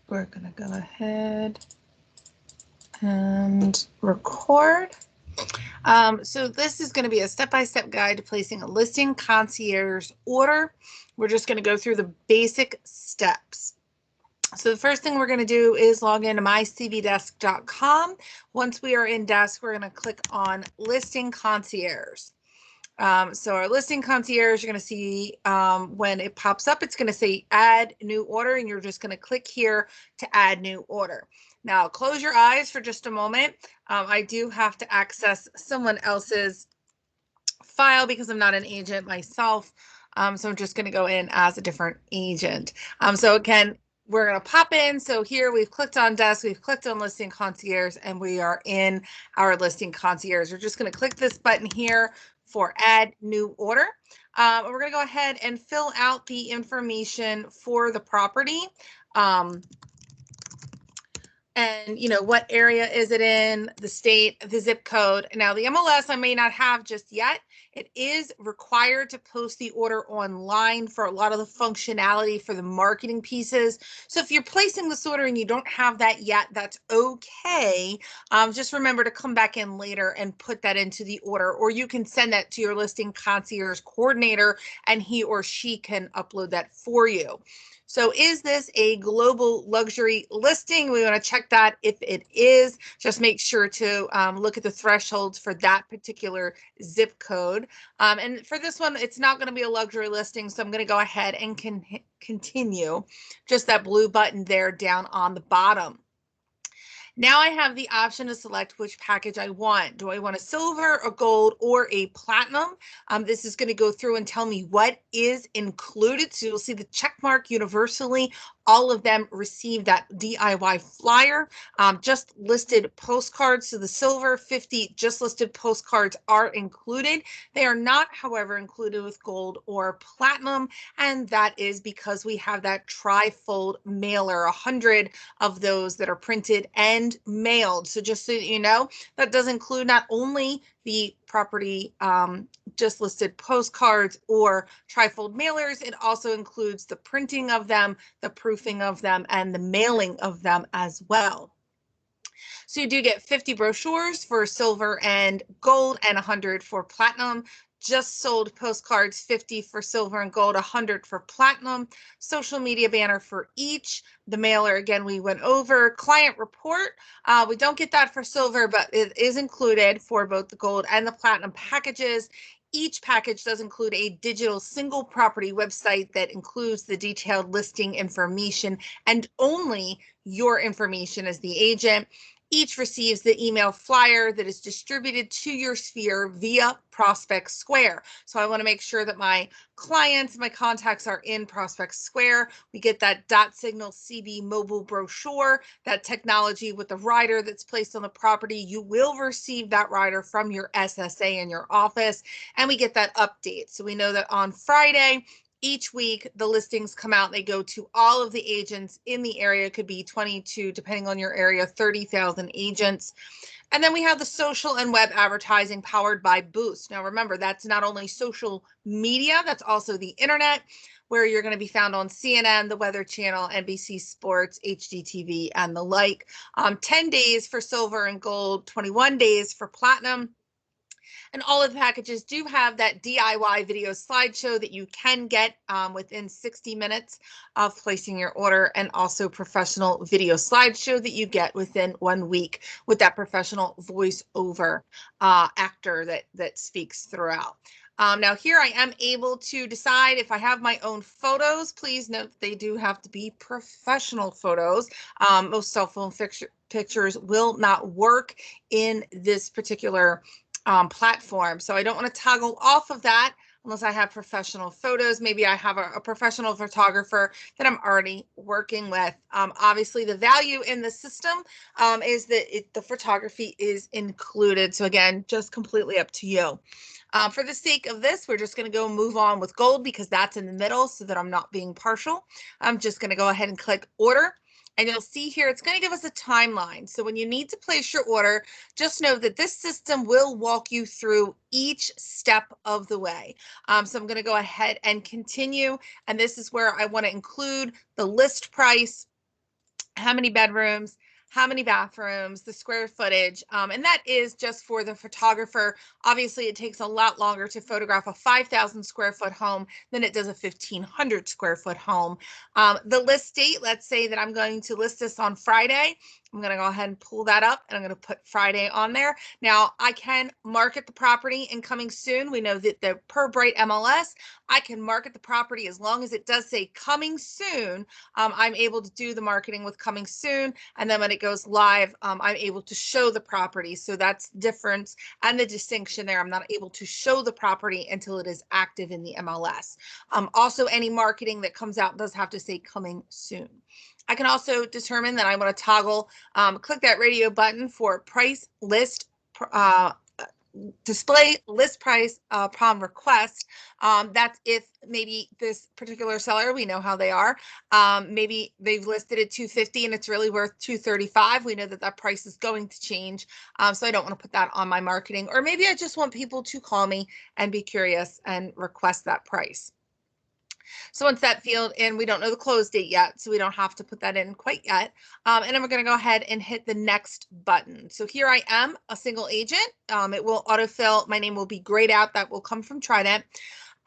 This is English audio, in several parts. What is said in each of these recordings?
we're going to go ahead and record. So this is going to be a step-by-step guide to placing a listing concierge order. We're just going to go through the basic steps. So the first thing we're going to do is log into mycvdesk.com. Once we are in desk, we're going to click on listing concierge. So our listing concierge, you're going to see when it pops up, it's going to say add new order, and you're just going to click here to add new order. Now close your eyes for just a moment. I do have to access someone else's file because I'm not an agent myself. So I'm just going to go in as a different agent. So again, we're going to pop in. So here we've clicked on desk, we've clicked on listing concierge, and we are in our listing concierge. We're just going to click this button here for add new order. We're going to go ahead and fill out the information for the property. And what area is it in, the state, the zip code. Now the MLS I may not have just yet. It is required to post the order online for a lot of the functionality for the marketing pieces. So if you're placing this order and you don't have that yet, that's okay. Just remember to come back in later and put that into the order, or you can send that to your listing concierge coordinator and he or she can upload that for you. So is this a global luxury listing? We want to check that. If it is, just make sure to look at the thresholds for that particular zip code. And for this one, it's not going to be a luxury listing, so I'm going to go ahead and continue. Just that blue button there down on the bottom. Now I have the option to select which package I want. Do I want a silver, a gold, or a platinum? This is going to go through and tell me what is included. So you'll see the check mark universally. All of them receive that DIY flyer. Just listed postcards. So the silver 50 just listed postcards are included. They are not, however, included with gold or platinum. And that is because we have that tri-fold mailer, 100 of those that are printed and mailed. So just so you know, that does include not only the property just listed postcards or trifold mailers, it also includes the printing of them, the proofing of them, and the mailing of them as well. So you do get 50 brochures for silver and gold and 100 for platinum. Just sold postcards, 50 for silver and gold, 100 for platinum. Social media banner for each. The mailer, again, we went over. Client report, we don't get that for silver, but it is included for both the gold and the platinum packages. Each package does include a digital single property website that includes the detailed listing information and only your information as the agent. Each receives the email flyer that is distributed to your sphere via Prospect Square. So I want to make sure that my clients, my contacts are in Prospect Square. We get that dot signal CB mobile brochure, that technology with the rider that's placed on the property. You will receive that rider from your SSA in your office, and we get that update. So we know that on Friday, each week, the listings come out. They go to all of the agents in the area. It could be 22, depending on your area, 30,000 agents. And then we have the social and web advertising powered by Boost. Now, remember, that's not only social media, that's also the internet, where you're going to be found on CNN, the Weather Channel, NBC Sports, HGTV, and the like. 10 days for silver and gold, 21 days for platinum. And all of the packages do have that DIY video slideshow that you can get within 60 minutes of placing your order, and also professional video slideshow that you get within 1 week with that professional voiceover actor that speaks throughout. Now here I am able to decide if I have my own photos. Please note they do have to be professional photos. Most cell phone pictures will not work in this particular platform. So I don't want to toggle off of that unless I have professional photos. Maybe I have a professional photographer that I'm already working with. Obviously, the value in the system is that the photography is included. So again, just completely up to you. For the sake of this, we're just going to go move on with gold because that's in the middle so that I'm not being partial. I'm just going to go ahead and click order. And you'll see here, it's going to give us a timeline. So when you need to place your order, just know that this system will walk you through each step of the way. So I'm going to go ahead and continue. And this is where I want to include the list price how many bedrooms, how many bathrooms, the square footage, and that is just for the photographer. Obviously, it takes a lot longer to photograph a 5,000 square foot home than it does a 1,500 square foot home. The list date, let's say that I'm going to list this on Friday. I'm going to go ahead and pull that up, and I'm going to put Friday on there. Now, I can market the property in coming soon. We know that the per Bright MLS, I can market the property as long as it does say coming soon. I'm able to do the marketing with coming soon. And then when it goes live, I'm able to show the property. So that's the difference and the distinction there. I'm not able to show the property until it is active in the MLS. Also, any marketing that comes out does have to say coming soon. I can also determine that I want to toggle, click that radio button for price list, display list price upon request. That's if maybe this particular seller, we know how they are. Maybe they've listed it $250 and it's really worth $235. We know that that price is going to change. So I don't want to put that on my marketing. Or maybe I just want people to call me and be curious and request that price. So once that field in, we don't know the close date yet, so we don't have to put that in quite yet. And then we're going to go ahead and hit the next button. So here I am, a single agent. It will autofill. My name will be grayed out. That will come from Trident.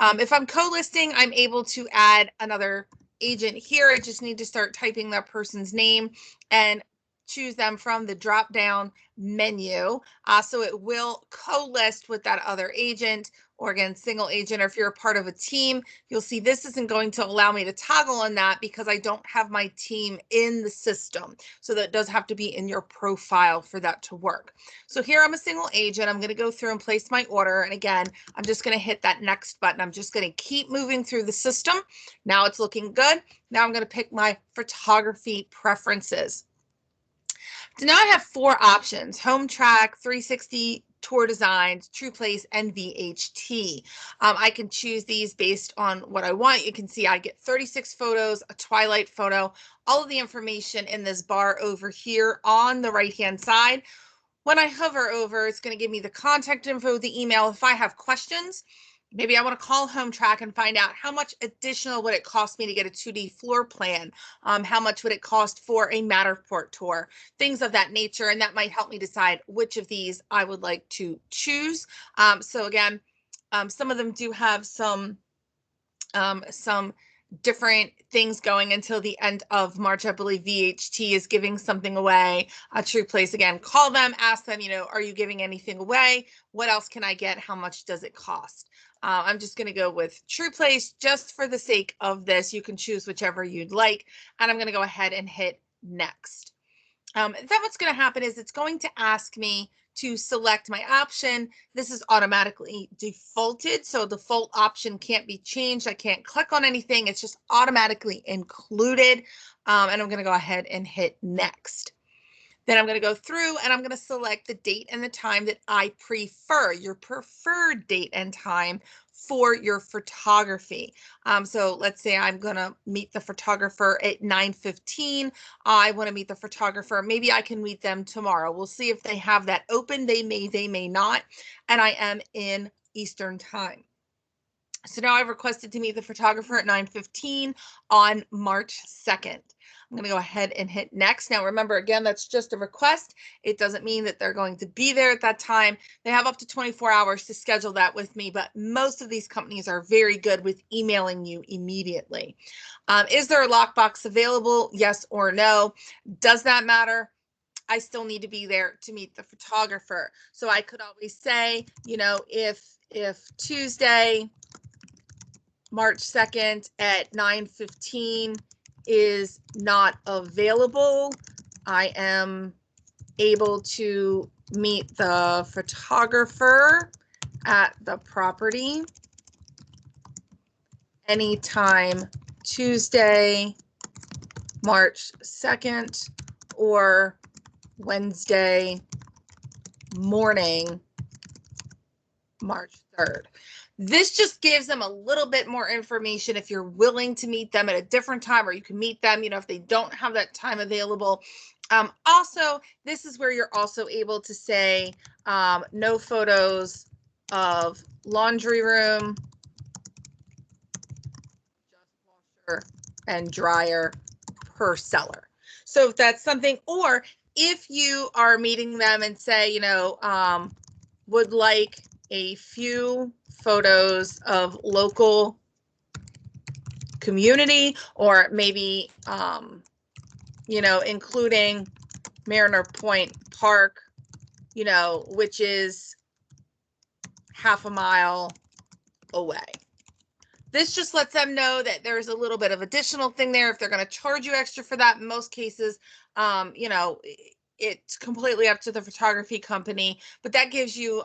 If I'm co-listing, I'm able to add another agent here. I just need to start typing that person's name and choose them from the drop-down menu. So it will co-list with that other agent, or again, single agent, or if you're a part of a team, you'll see this isn't going to allow me to toggle on that because I don't have my team in the system. So that does have to be in your profile for that to work. So here I'm a single agent. I'm going to go through and place my order. And again, I'm just going to hit that next button. I'm just going to keep moving through the system. Now it's looking good. Now I'm going to pick my photography preferences. So now I have 4 options: home track, 360, tour designs, true place, and VHT. I can choose these based on what I want. You can see I get 36 photos, a twilight photo, all of the information in this bar over here on the right-hand side. When I hover over, it's going to give me the contact info, the email. If I have questions, maybe I want to call Home Track and find out how much additional would it cost me to get a 2D floor plan? How much would it cost for a Matterport tour? Things of that nature, and that might help me decide which of these I would like to choose. So again, some of them do have some different things going until the end of March. I believe VHT is giving something away. A True Place, again, call them, ask them, are you giving anything away? What else can I get? How much does it cost? I'm just going to go with True Place just for the sake of this. You can choose whichever you'd like, and I'm going to go ahead and hit next. Then what's going to happen is it's going to ask me to select my option. This is automatically defaulted, so default option can't be changed. I can't click on anything. It's just automatically included, and I'm going to go ahead and hit next. Then I'm going to go through and I'm going to select the date and the time that I prefer, your preferred date and time for your photography. So let's say I'm going to meet the photographer at 9:15. I want to meet the photographer. Maybe I can meet them tomorrow. We'll see if they have that open. They may not. And I am in Eastern time. So now I've requested to meet the photographer at 9:15 on March 2nd. I'm going to go ahead and hit next. Now, remember, again, that's just a request. It doesn't mean that they're going to be there at that time. They have up to 24 hours to schedule that with me, but most of these companies are very good with emailing you immediately. Is there a lockbox available? Yes or no? Does that matter? I still need to be there to meet the photographer. So I could always say, if Tuesday, March 2nd at 9:15 is not available, I am able to meet the photographer at the property anytime Tuesday, March 2nd, or Wednesday morning, March 3rd. This just gives them a little bit more information if you're willing to meet them at a different time, or you can meet them, if they don't have that time available. Also, this is where you're also able to say no photos of laundry room, just washer and dryer per seller. So if that's something, or if you are meeting them and say, would like a few photos of local community, or maybe, including Mariner Point Park, which is half a mile away. This just lets them know that there's a little bit of additional thing there. If they're going to charge you extra for that, in most cases, it's completely up to the photography company, but that gives you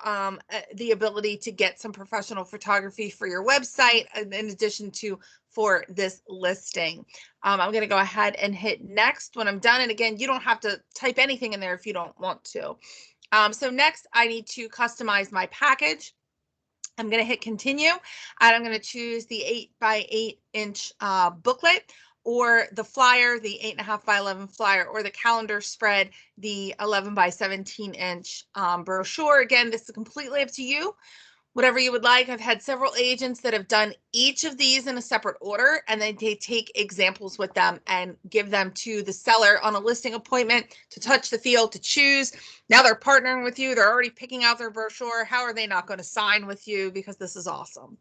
the ability to get some professional photography for your website in addition to for this listing. I'm going to go ahead and hit next when I'm done. And again, you don't have to type anything in there if you don't want to. So next, I need to customize my package. I'm going to hit continue, and I'm going to choose the 8x8-inch booklet, or the flyer, the 8.5x11 flyer, or the calendar spread, the 11x17-inch brochure. Again, this is completely up to you. Whatever you would like. I've had several agents that have done each of these in a separate order, and then they take examples with them and give them to the seller on a listing appointment to touch the feel, to choose. Now they're partnering with you. They're already picking out their brochure. How are they not going to sign with you? Because this is awesome.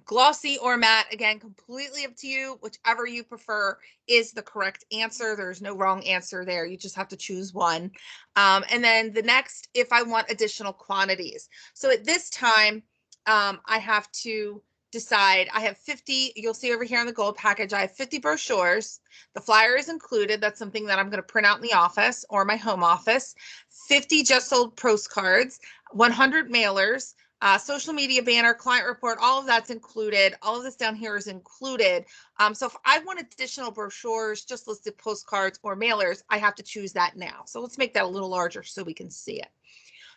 Glossy or matte, again, completely up to you. Whichever you prefer is the correct answer. There's no wrong answer there. You just have to choose one. And then the next, if I want additional quantities. So at this time, I have to decide. I have 50, you'll see over here on the gold package, I have 50 brochures. The flyer is included. That's something that I'm going to print out in the office or my home office. 50 just sold postcards, 100 mailers, social media banner, client report, all of that's included. All of this down here is included. So if I want additional brochures, just listed postcards or mailers, I have to choose that now. So let's make that a little larger so we can see it.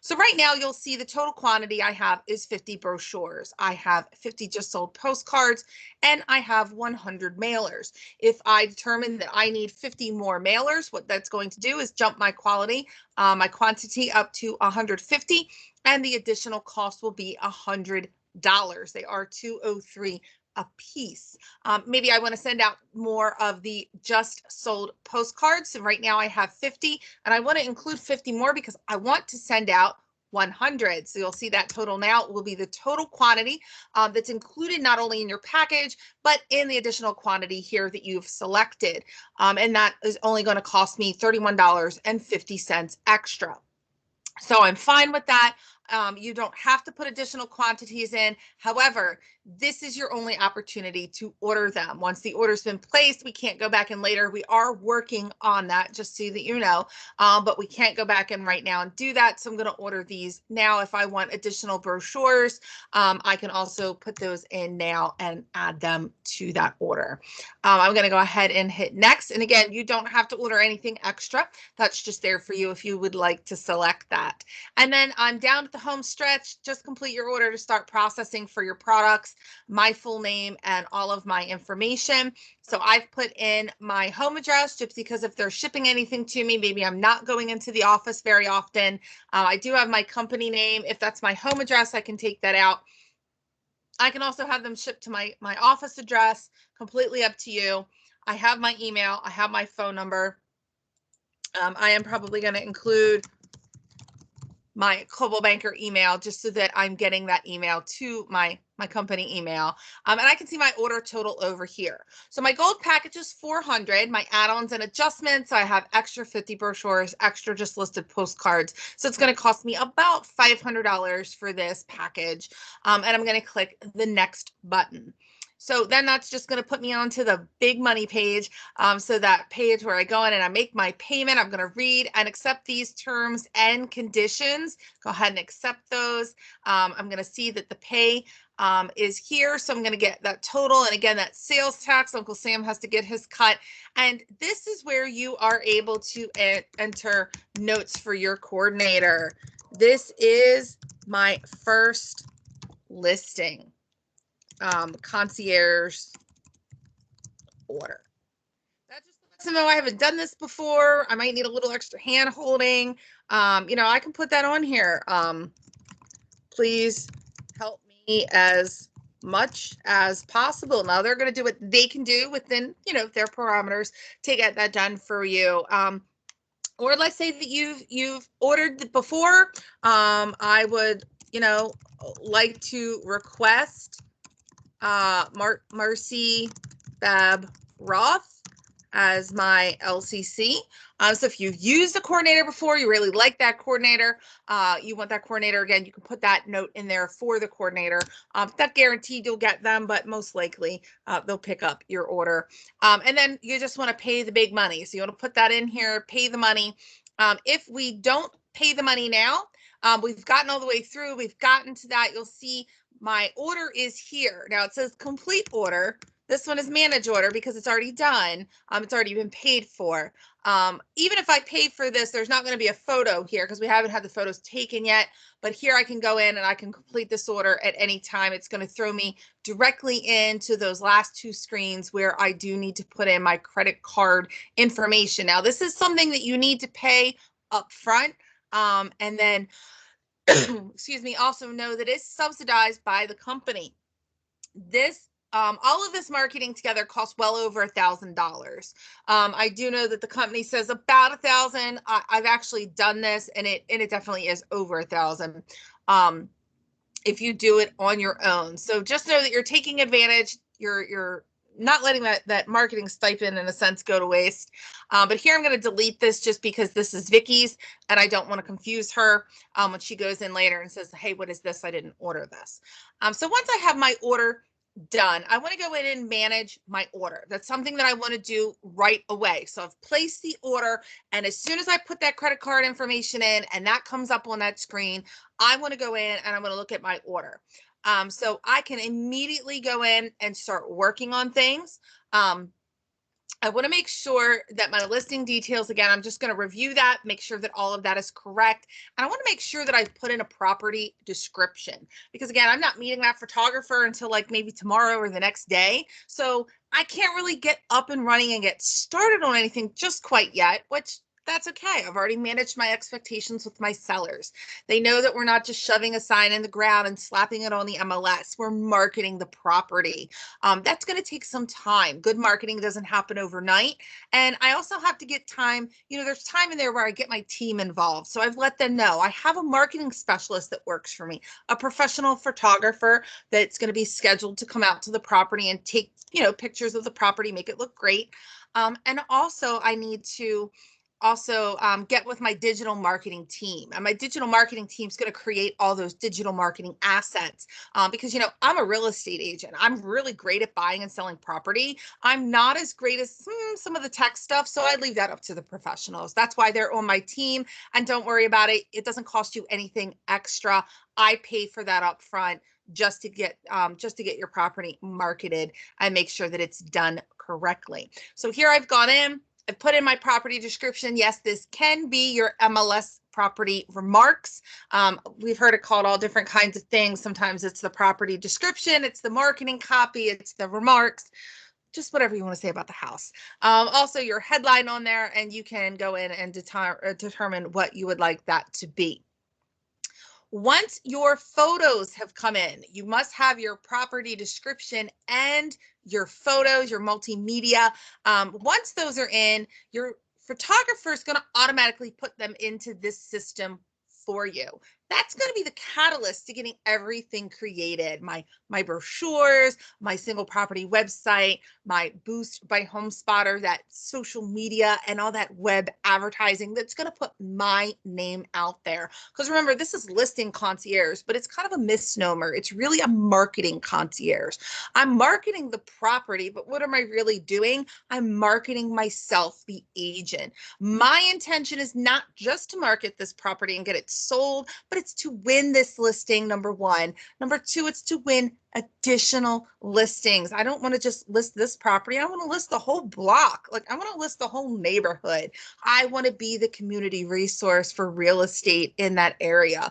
So right now you'll see the total quantity I have is 50 brochures. I have 50 just sold postcards, and I have 100 mailers. If I determine that I need 50 more mailers, what that's going to do is jump my quantity up to 150, and the additional cost will be $100. They are $203 a piece. Maybe I want to send out more of the just sold postcards. So right now I have 50, and I want to include 50 more because I want to send out 100. So you'll see that total now will be the total quantity that's included not only in your package, but in the additional quantity here that you've selected. And that is only going to cost me $31.50 extra. So I'm fine with that. You don't have to put additional quantities in. However, this is your only opportunity to order them. Once the order's been placed, we can't go back in later. We are working on that, just so that you know, but we can't go back in right now and do that. So I'm going to order these now. If I want additional brochures, I can also put those in now and add them to that order. I'm going to go ahead and hit next. And again, you don't have to order anything extra. That's just there for you if you would like to select that. And then I'm down at the home stretch. Just complete your order to start processing for your products, my full name, and all of my information. So I've put in my home address just because if they're shipping anything to me, maybe I'm not going into the office very often. I do have my company name. If that's my home address, I can take that out. I can also have them shipped to my office address, completely up to you. I have my email. I have my phone number. I am probably going to include my Coldwell Banker email just so that I'm getting that email to my company email. And I can see my order total over here. So my gold package is 400. My add-ons and adjustments, I have extra 50 brochures, extra just listed postcards. So it's going to cost me about $500 for this package. And I'm going to click the next button. So then that's just going to put me onto the big money page. So that page where I go in and I make my payment, I'm going to read and accept these terms and conditions. Go ahead and accept those. I'm going to see that the pay is here. So I'm going to get that total. And again, that sales tax, Uncle Sam has to get his cut. And this is where you are able to enter notes for your coordinator. This is my first listing. Concierge order. That just lets them know I haven't done this before. I might need a little extra hand holding. I can put that on here. Please help me as much as possible. Now they're going to do what they can do within, their parameters to get that done for you. Or let's say that you've ordered before. I would, like to request Marcy Bab Roth as my LCC. So if you've used a coordinator before, you really like that coordinator, you want that coordinator again, you can put that note in there for the coordinator. Not guaranteed you'll get them, but most likely they'll pick up your order. And then you just want to pay the big money. So you want to put that in here, pay the money. If we don't pay the money now, we've gotten all the way through, we've gotten to that, you'll see my order is here. Now it says complete order. This one is manage order because it's already done. It's already been paid for. Even if I pay for this, there's not going to be a photo here because we haven't had the photos taken yet. But here I can go in and I can complete this order at any time. It's going to throw me directly into those last two screens where I do need to put in my credit card information. Now, this is something that you need to pay up front. And then, excuse me, also know that it's subsidized by the company. This all of this marketing together costs well over $1,000. I do know that the company says about 1,000. I've actually done this, and it definitely is over 1,000 if you do it on your own. So just know that you're taking advantage. You're not letting that marketing stipend, in a sense, go to waste. But here I'm going to delete this just because this is Vicky's, and I don't want to confuse her when she goes in later and says, hey, what is this? I didn't order this. So once I have my order done, I want to go in and manage my order. That's something that I want to do right away. So I've placed the order, and as soon as I put that credit card information in and that comes up on that screen, I want to go in and I'm going to look at my order. So I can immediately go in and start working on things. I want to make sure that my listing details, again, I'm just going to review that, make sure that all of that is correct. And I want to make sure that I put in a property description because, again, I'm not meeting that photographer until like maybe tomorrow or the next day. So I can't really get up and running and get started on anything just quite yet, which that's okay. I've already managed my expectations with my sellers. They know that we're not just shoving a sign in the ground and slapping it on the MLS. We're marketing the property. That's going to take some time. Good marketing doesn't happen overnight. And I also have to get time, there's time in there where I get my team involved. So I've let them know I have a marketing specialist that works for me, a professional photographer that's going to be scheduled to come out to the property and take, pictures of the property, make it look great. And also I need to get with my digital marketing team, and my digital marketing team is going to create all those digital marketing assets because I'm a real estate agent. I'm really great at buying and selling property. I'm not as great as some of the tech stuff, so I leave that up to the professionals. That's why they're on my team, and don't worry about it. It doesn't cost you anything extra. I pay for that up front just to get your property marketed and make sure that it's done correctly. So here I've gone in. I've put in my property description. Yes, this can be your MLS property remarks. We've heard it called all different kinds of things. Sometimes it's the property description, it's the marketing copy, it's the remarks, just whatever you want to say about the house. Also your headline on there, and you can go in and determine what you would like that to be. Once your photos have come in, you must have your property description and your photos, your multimedia. Once those are in, your photographer is going to automatically put them into this system for you. That's going to be the catalyst to getting everything created. My brochures, my single property website, my Boost by HomeSpotter, that social media and all that web advertising that's going to put my name out there. Because remember, this is listing concierge, but it's kind of a misnomer. It's really a marketing concierge. I'm marketing the property, but what am I really doing? I'm marketing myself, the agent. My intention is not just to market this property and get it sold, but it's to win this listing, number one. Number two, it's to win additional listings. I don't want to just list this property. I want to list the whole block. Like, I want to list the whole neighborhood. I want to be the community resource for real estate in that area.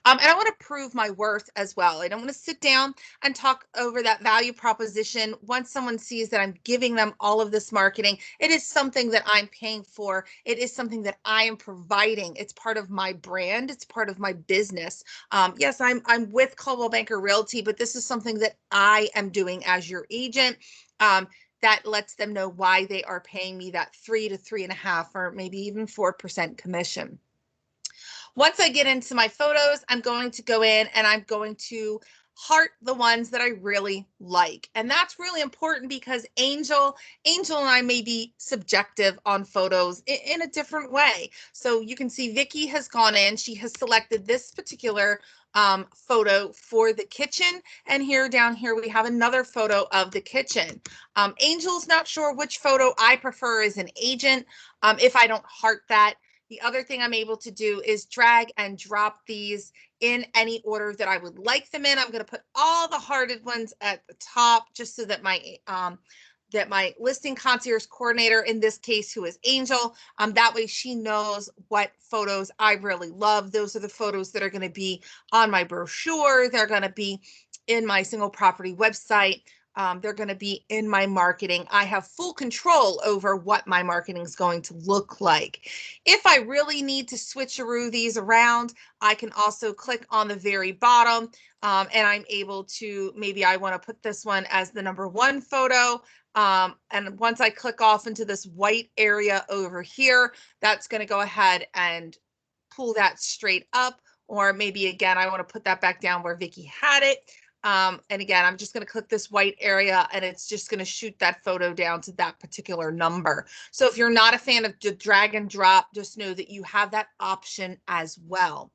And I want to prove my worth as well. I don't want to sit down and talk over that value proposition. Once someone sees that I'm giving them all of this marketing, it is something that I'm paying for. It is something that I am providing. It's part of my brand. It's part of my business. Yes, I'm with Coldwell Banker Realty, but this is something something that I am doing as your agent. That lets them know why they are paying me that 3 to 3.5 or maybe even 4% commission. Once I get into my photos, I'm going to go in and I'm going to heart the ones that I really like. And that's really important because Angel and I may be subjective on photos in a different way. So you can see Vicky has gone in, she has selected this particular photo for the kitchen. And here down here, we have another photo of the kitchen. Angel's not sure which photo I prefer as an agent. If I don't heart that, the other thing I'm able to do is drag and drop these in any order that I would like them in. I'm going to put all the hearted ones at the top just so that my listing concierge coordinator, in this case, who is Angel, that way she knows what photos I really love. Those are the photos that are going to be on my brochure. They're going to be in my single property website. They're going to be in my marketing. I have full control over what my marketing is going to look like. If I really need to switcheroo these around, I can also click on the very bottom and I'm able to, maybe I want to put this one as the #1 photo. And once I click off into this white area over here, that's going to go ahead and pull that straight up. Or maybe again, I want to put that back down where Vicky had it. And again, I'm just going to click this white area and it's just going to shoot that photo down to that particular number. So if you're not a fan of the drag and drop, just know that you have that option as well.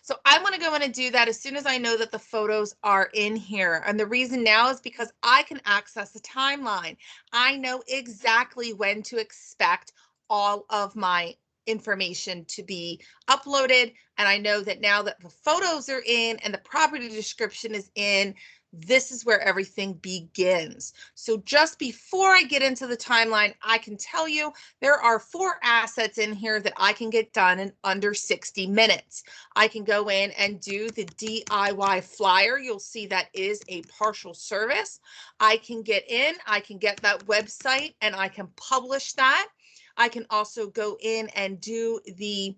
So I want to go in and do that as soon as I know that the photos are in here. And the reason now is because I can access the timeline. I know exactly when to expect all of my information to be uploaded. And I know that now that the photos are in and the property description is in, this is where everything begins. So just before I get into the timeline, I can tell you there are 4 assets in here that I can get done in under 60 minutes. I can go in and do the DIY flyer. You'll see that is a partial service. I can get in, I can get that website and I can publish that. I can also go in and do the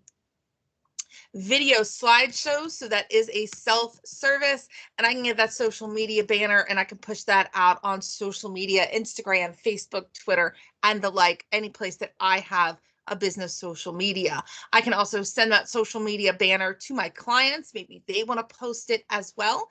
video slideshows. So that is a self-service, and I can get that social media banner and I can push that out on social media, Instagram, Facebook, Twitter, and the like, any place that I have a business social media. I can also send that social media banner to my clients. Maybe they want to post it as well.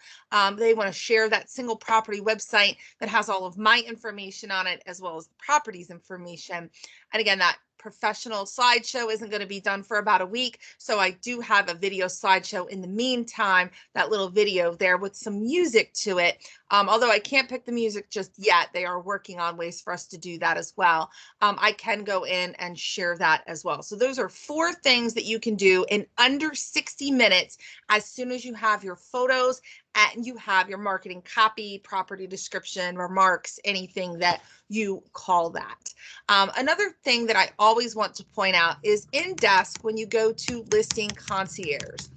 They want to share that single property website that has all of my information on it, as well as the property's information. And again, that professional slideshow isn't going to be done for about a week. So I do have a video slideshow in the meantime, that little video there with some music to it. Although I can't pick the music just yet, they are working on ways for us to do that as well. I can go in and share that as well. So those are 4 things that you can do in under 60 minutes as soon as you have your photos and you have your marketing copy, property description, remarks, anything that you call that. Another thing that I always want to point out is in Desk, when you go to Listing Concierge,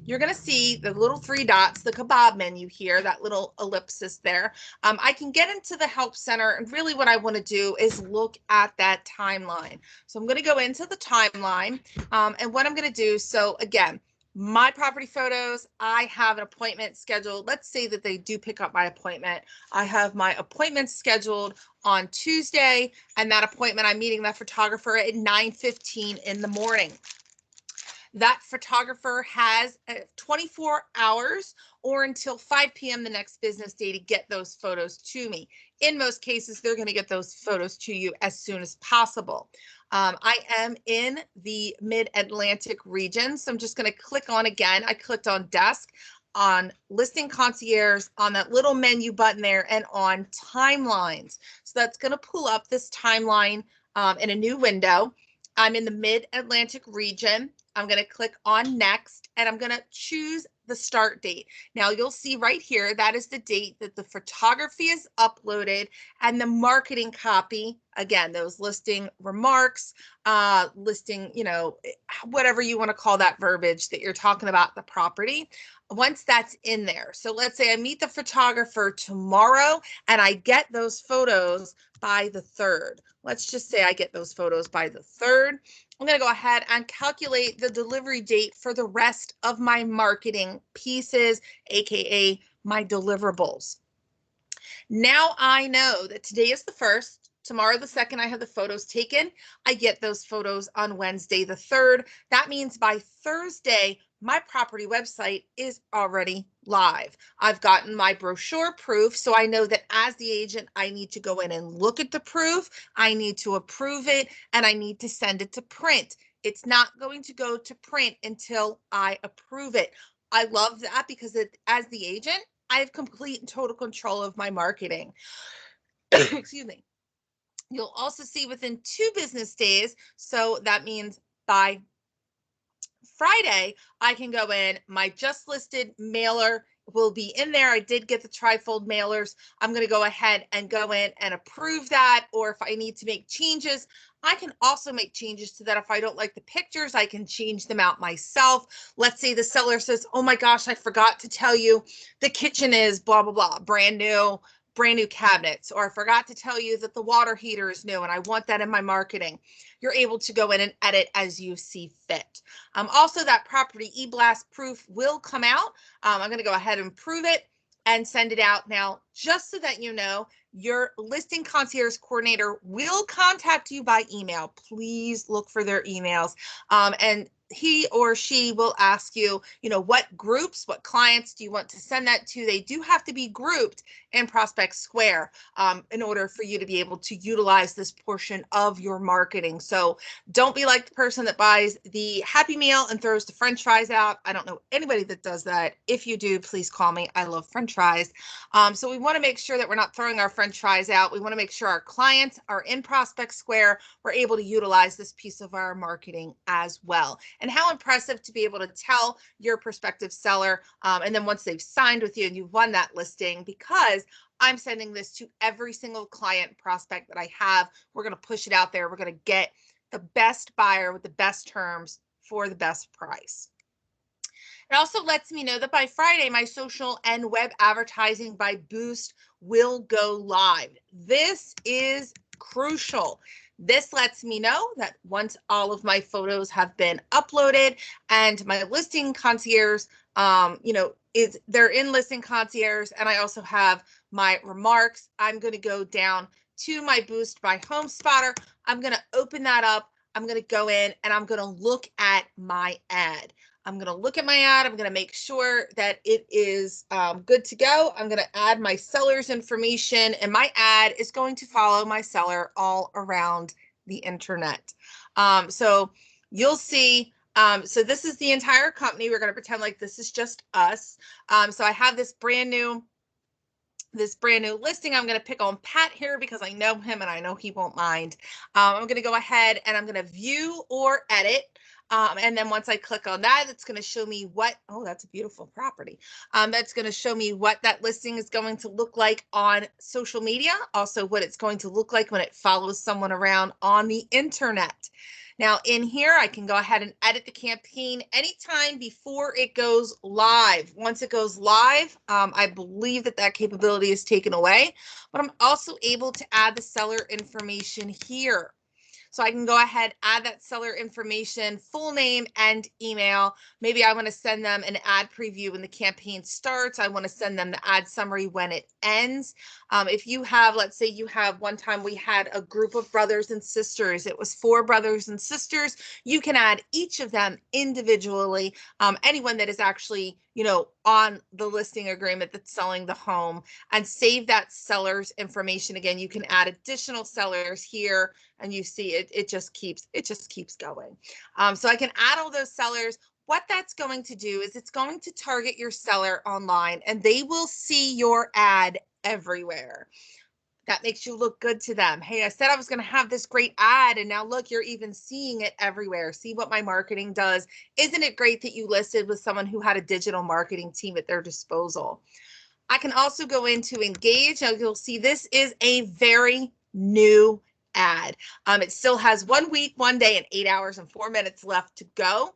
you're going to see the little 3 dots, the kebab menu here, that little ellipsis there. I can get into the Help Center, and really what I want to do is look at that timeline. So I'm going to go into the timeline, and what I'm going to do, so again, my property photos, I have an appointment scheduled. Let's say that they do pick up my appointment. I have my appointment scheduled on Tuesday, and that appointment, I'm meeting that photographer at 9:15 in the morning. That photographer has 24 hours or until 5 p.m. the next business day to get those photos to me. In most cases, they're going to get those photos to you as soon as possible. I am in the Mid-Atlantic region, so I'm just going to click on again. I clicked on Desk, on Listing Concierge, on that little menu button there, and on Timelines. So that's going to pull up this timeline in a new window. I'm in the Mid-Atlantic region. I'm going to click on Next, and I'm going to choose the start date. Now you'll see right here, that is the date that the photography is uploaded and the marketing copy, again, those listing remarks, listing, you know, whatever you want to call that verbiage that you're talking about the property, once that's in there. So let's say I meet the photographer tomorrow and I get those photos by the 3rd. Let's just say I get those photos by the 3rd. I'm going to go ahead and calculate the delivery date for the rest of my marketing pieces, aka my deliverables. Now I know that today is the 1st. Tomorrow, the 2nd, I have the photos taken. I get those photos on Wednesday, the 3rd. That means by Thursday, my property website is already live. I've gotten my brochure proof, so I know that as the agent, I need to go in and look at the proof. I need to approve it, and I need to send it to print. It's not going to go to print until I approve it. I love that because as the agent, I have complete and total control of my marketing. Excuse me. You'll also see within 2 business days, so that means by Friday, I can go in. My just listed mailer will be in there. I did get the trifold mailers. I'm going to go ahead and go in and approve that. Or if I need to make changes, I can also make changes to that. If I don't like the pictures, I can change them out myself. Let's say the seller says, oh my gosh, I forgot to tell you the kitchen is blah, blah, blah, brand new cabinets, or I forgot to tell you that the water heater is new and I want that in my marketing. You're able to go in and edit as you see fit. Also, that property e-blast proof will come out. I'm going to go ahead and prove it and send it out now, just so that you know, your listing concierge coordinator will contact you by email. Please look for their emails. And he or she will ask you, what groups, what clients do you want to send that to? They do have to be grouped in Prospect Square in order for you to be able to utilize this portion of your marketing. So don't be like the person that buys the Happy Meal and throws the French fries out. I don't know anybody that does that. If you do, please call me. I love French fries. So we want to make sure that we're not throwing our French fries out. We want to make sure our clients are in Prospect Square. We're able to utilize this piece of our marketing as well. And how impressive to be able to tell your prospective seller, and then once they've signed with you and you've won that listing, because I'm sending this to every single client prospect that I have. We're going to push it out there. We're going to get the best buyer with the best terms for the best price. It also lets me know that by Friday, my social and web advertising by Boost will go live. This is crucial. This lets me know that once all of my photos have been uploaded and my listing concierge, they're in listing concierge, and I also have my remarks. I'm going to go down to my Boost by Home Spotter. I'm going to open that up. I'm going to go in and I'm going to look at my ad. I'm going to look at my ad. I'm going to make sure that it is good to go. I'm going to add my seller's information, and my ad is going to follow my seller all around the internet. So you'll see. So this is the entire company. We're going to pretend like this is just us. So I have this brand new listing. I'm going to pick on Pat here because I know him and I know he won't mind. I'm going to go ahead and I'm going to view or edit. And then once I click on that, it's going to show me that's a beautiful property. That's going to show me what that listing is going to look like on social media. Also what it's going to look like when it follows someone around on the internet. Now in here, I can go ahead and edit the campaign anytime before it goes live. Once it goes live, I believe that capability is taken away, but I'm also able to add the seller information here. So I can go ahead, add that seller information, full name and email. Maybe I want to send them an ad preview when the campaign starts. I want to send them the ad summary when it ends. If you have, let's say you have, one time we had a group of brothers and sisters. It was 4 brothers and sisters. You can add each of them individually. Anyone that is actually, on the listing agreement that's selling the home, and save that seller's information. Again, you can add additional sellers here, and you see it just keeps going. So I can add all those sellers. What that's going to do is it's going to target your seller online, and they will see your ad everywhere. That makes you look good to them. Hey, I said I was going to have this great ad, and now look, you're even seeing it everywhere. See what my marketing does. Isn't it great that you listed with someone who had a digital marketing team at their disposal? I can also go into Engage. Now you'll see this is a very new ad. It still has 1 week, 1 day, and 8 hours and 4 minutes left to go.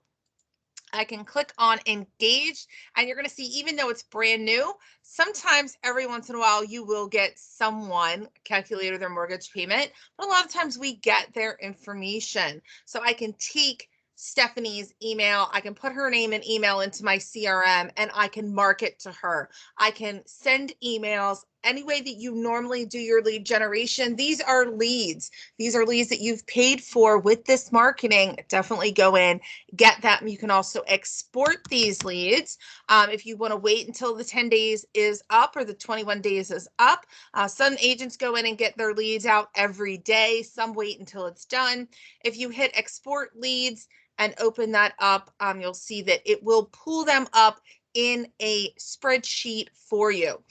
I can click on Engage, and you're going to see, even though it's brand new, sometimes every once in a while you will get someone calculate their mortgage payment, but a lot of times we get their information. So I can take Stephanie's email. I can put her name and email into my CRM and I can market to her. I can send emails any way that you normally do your lead generation. These are leads. These are leads that you've paid for with this marketing. Definitely go in, get them. You can also export these leads. If you want to wait until the 10 days is up or the 21 days is up. Some agents go in and get their leads out every day. Some wait until it's done. If you hit export leads and open that up, you'll see that it will pull them up in a spreadsheet for you.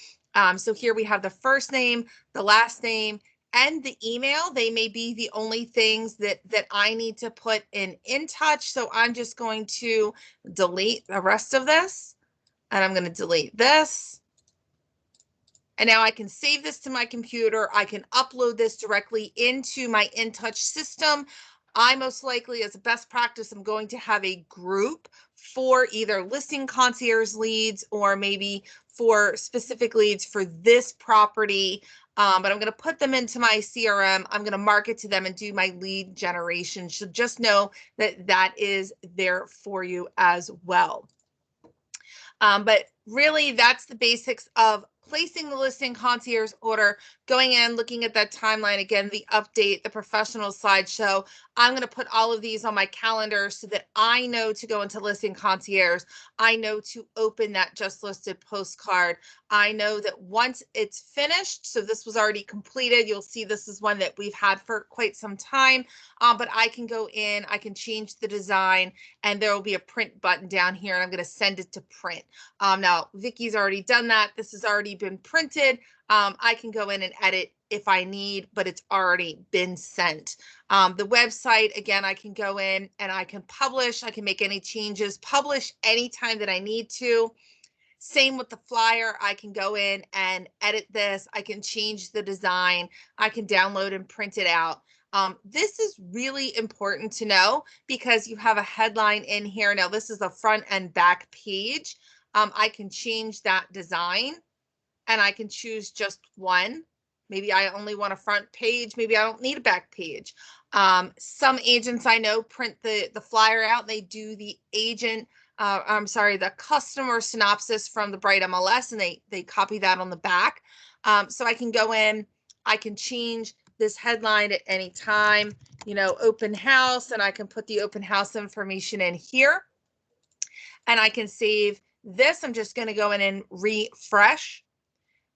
So here we have the first name, the last name, and the email. They may be the only things that I need to put in InTouch. So I'm just going to delete the rest of this, and I'm going to delete this. And now I can save this to my computer. I can upload this directly into my InTouch system. I most likely, as a best practice, I'm going to have a group for either listing concierge leads or maybe for specific leads for this property. But I'm going to put them into my CRM. I'm going to market to them and do my lead generation. So just know that that is there for you as well. But really, that's the basics of placing the listing concierge order, going in, looking at that timeline again, the update, the professional slideshow. I'm going to put all of these on my calendar so that I know to go into listing concierge. I know to open that just listed postcard. I know that once it's finished, so this was already completed, you'll see this is one that we've had for quite some time, but I can go in, I can change the design, and there will be a print button down here, and I'm going to send it to print. Now, Vicky's already done that. This has already been printed. I can go in and edit if I need, but it's already been sent. The website, again, I can go in and I can publish. I can make any changes, publish anytime that I need to. Same with the flyer. I can go in and edit this. I can change the design. I can download and print it out. This is really important to know because you have a headline in here. Now, this is a front and back page. I can change that design and I can choose just one. Maybe I only want a front page. Maybe I don't need a back page. Some agents I know print the flyer out. They do the the customer synopsis from the Bright MLS, and they copy that on the back. So I can go in, I can change this headline at any time, open house, and I can put the open house information in here. And I can save this. I'm just going to go in and refresh.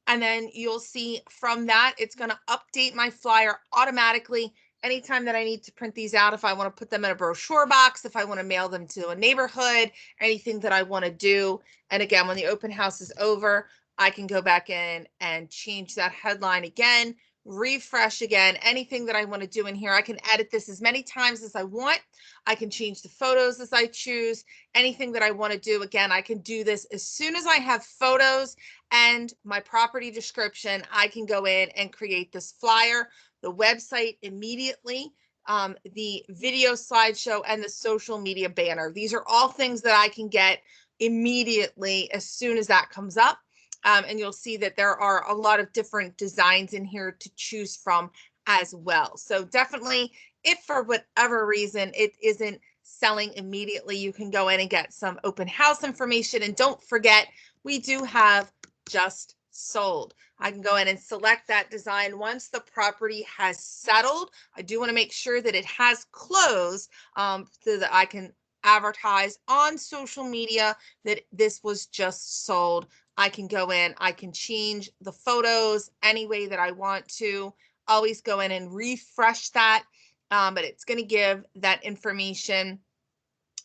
And then you'll see from that, it's going to update my flyer automatically. Anytime that I need to print these out, if I want to put them in a brochure box, if I want to mail them to a neighborhood, anything that I want to do. And again, when the open house is over, I can go back in and change that headline again, refresh again, anything that I want to do in here. I can edit this as many times as I want. I can change the photos as I choose, anything that I want to do. Again, I can do this as soon as I have photos and my property description. I can go in and create this flyer, the website immediately, the video slideshow, and the social media banner. These are all things that I can get immediately as soon as that comes up. And you'll see that there are a lot of different designs in here to choose from as well. So definitely, if for whatever reason it isn't selling immediately, you can go in and get some open house information. And don't forget, we do have just sold. I can go in and select that design once the property has settled. I do want to make sure that it has closed so that I can advertise on social media that this was just sold. I can go in, I can change the photos any way that I want to. Always go in and refresh that, but it's going to give that information.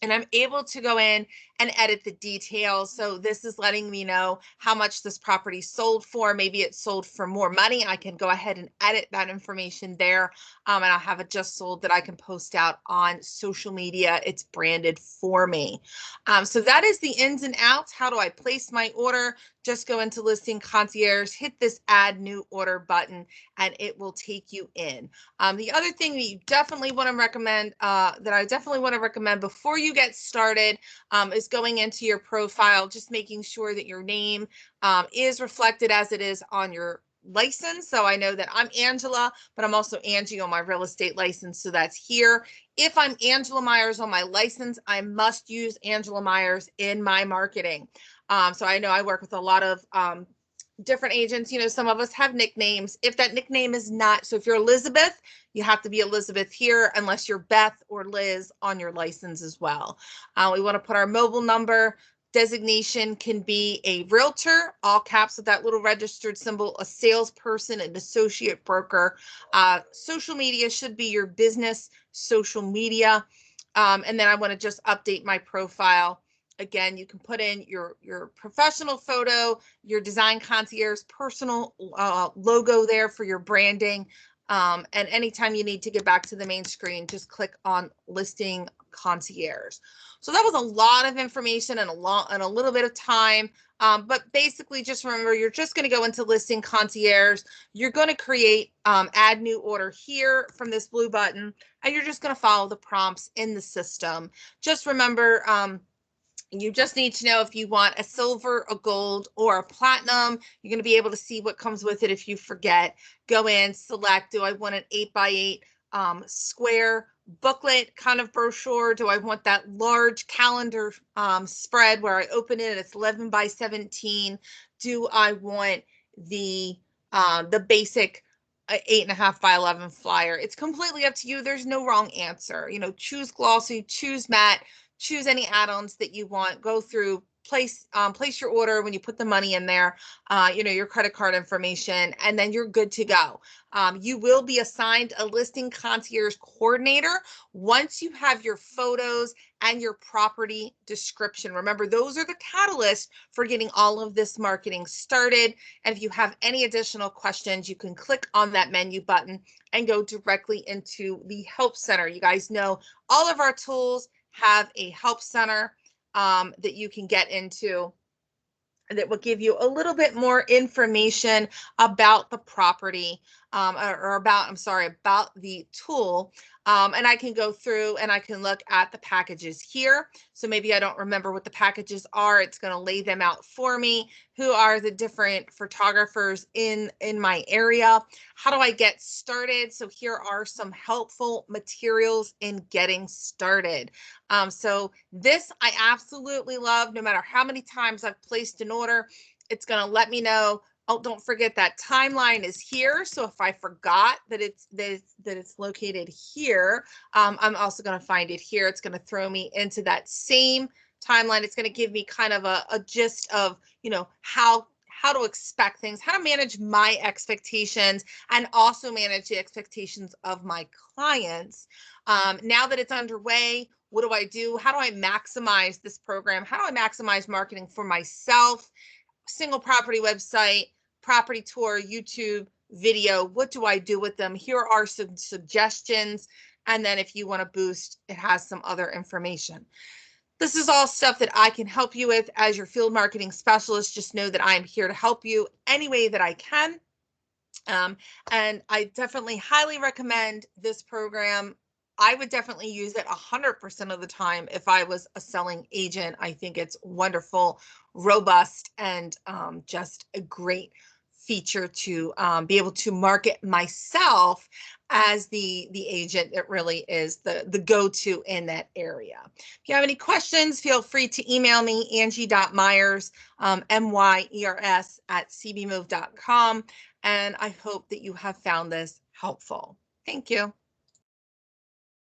And I'm able to go in and edit the details. So this is letting me know how much this property sold for. Maybe it sold for more money. I can go ahead and edit that information there. And I'll have it just sold that I can post out on social media. It's branded for me. So that is the ins and outs. How do I place my order? Just go into Listing Concierge, hit this Add New Order button, and it will take you in. The other thing that you definitely want to recommend, that I definitely want to recommend before you get started, is going into your profile, just making sure that your name is reflected as it is on your license. So I know that I'm Angela, but I'm also Angie on my real estate license. So that's here. If I'm Angela Myers on my license, I must use Angela Myers in my marketing. So I know I work with a lot of different agents. Some of us have nicknames. If that nickname is not, so if you're Elizabeth, you have to be Elizabeth here, unless you're Beth or Liz on your license as well. We want to put our mobile number. Designation can be a realtor, all caps with that little registered symbol, a salesperson, an associate broker. Social media should be your business social media. And then I want to just update my profile. Again, you can put in your professional photo, your Design Concierge personal logo there for your branding. And anytime you need to get back to the main screen, just click on Listing Concierge. So that was a lot of information and a little bit of time. But basically, just remember, you're just going to go into Listing Concierge. You're going to create add new order here from this blue button, and you're just going to follow the prompts in the system. Just remember, you just need to know if you want a silver, a gold, or a platinum. You're going to be able to see what comes with it if you forget. Go in, select, do I want an 8x8 square booklet kind of brochure? Do I want that large calendar spread where I open it and it's 11 by 17? Do I want the basic 8.5 by 11 flyer? It's completely up to you. There's no wrong answer. Choose glossy, choose matte, choose any add-ons that you want. Go through, place your order. When you put the money in there, your credit card information, and then you're good to go. You will be assigned a Listing Concierge coordinator once you have your photos and your property description. Remember, those are the catalysts for getting all of this marketing started. And if you have any additional questions, you can click on that menu button and go directly into the Help Center. You guys know all of our tools have a help center that you can get into that will give you a little bit more information about the property about the tool. And I can go through and I can look at the packages here. So maybe I don't remember what the packages are. It's going to lay them out for me. Who are the different photographers in my area? How do I get started? So here are some helpful materials in getting started. So this I absolutely love. No matter how many times I've placed an order, it's going to let me know. Oh, don't forget that timeline is here. So if I forgot that it's located here, I'm also going to find it here. It's going to throw me into that same timeline. It's going to give me kind of a gist of, how to expect things, how to manage my expectations, and also manage the expectations of my clients. Now that it's underway, what do I do? How do I maximize this program? How do I maximize marketing for myself? Single property website, property tour, YouTube video. What do I do with them? Here are some suggestions. And then if you want to boost, it has some other information. This is all stuff that I can help you with as your field marketing specialist. Just know that I'm here to help you any way that I can. And I definitely highly recommend this program. I would definitely use it 100% of the time if I was a selling agent. I think it's wonderful, robust, and just a great feature to be able to market myself as the agent that really is the go-to in that area. If you have any questions, feel free to email me, Angie.Myers, MYERS @cbmove.com. And I hope that you have found this helpful. Thank you.